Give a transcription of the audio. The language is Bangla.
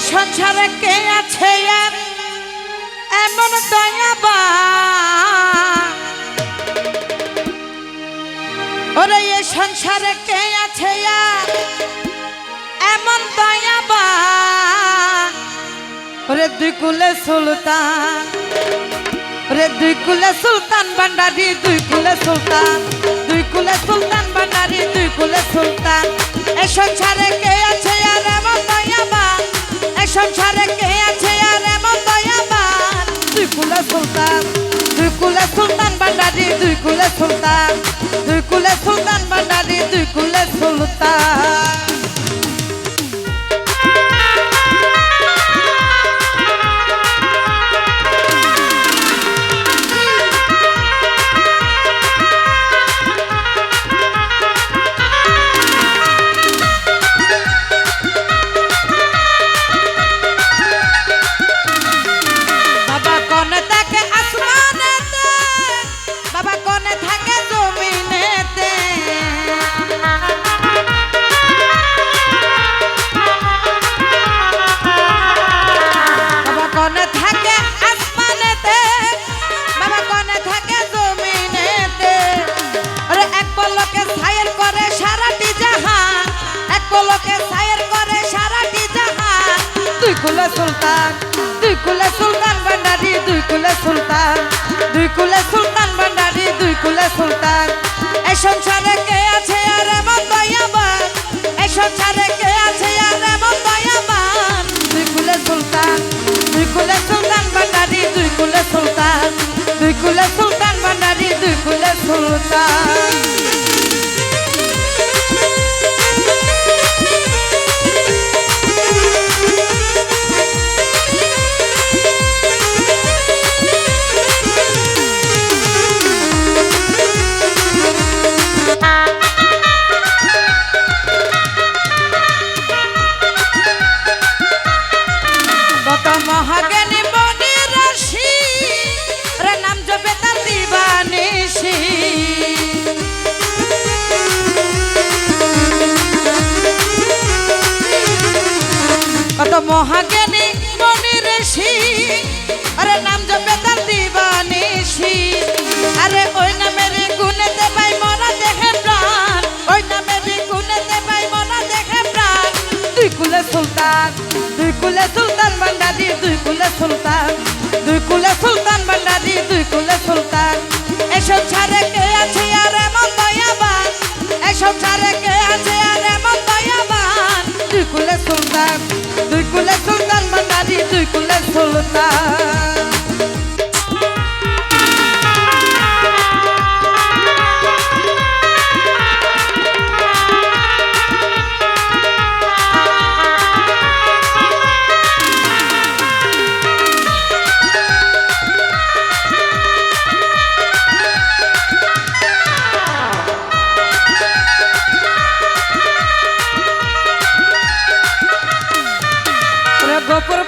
সংসারে কে আছে আর এমন দয়াবান ওরে এই সংসারে কে আছে আর এমন দয়াবান ওরে দুই কুলে সুলতান ওরে দুই কুলে সুলতান ভান্ডারি দুই কুলে সুলতান ভান্ডারি দুই কুলে সুলতান এই সংসারে কে আছে আর এমন দয়াবান এই সংসারে কে আছে আর এমন দয়াবান দুই কুলে সুলতান ভান্ডারি দুই কুলে সুলতান ভান্ডারি দুই কুলে সুলতান সুলতান ভান্ডারি দুই কুলে সুলতান ভান্ডারি দুই কুলে সুলতান এই সংসারে কে আছে আর এমন দয়াবান এই সংসারে কে আছে আর এমন দয়াবান দুই কুলে সুলতান ভান্ডারি দুই কুলে সুলতান ভান্ডারি দুই কুলে সুলতান মহাজ্ঞানী বনি রাশি রে নাম জপে তার দিবানিশি কত মহাজ্ঞানী বনি ঋষি আরে নাম জপে তার দিবানিশি আরে ওই নামের গুণেতে পাই মরা দেখে প্রাণ ওই নামের গুণেতে পাই মরা দেখে প্রাণ দুই কুলে সুলতান ভান্ডারি দুই কুলে সুলতান ভান্ডারি দুই কুলে সুলতান এই সংসারে কে আছে আর এমন দয়াবান এই সংসারে কে আছে আর এমন দয়াবান দুই কুলে সুলতান ভান্ডারি দুই কুলে সুলতান গোপুর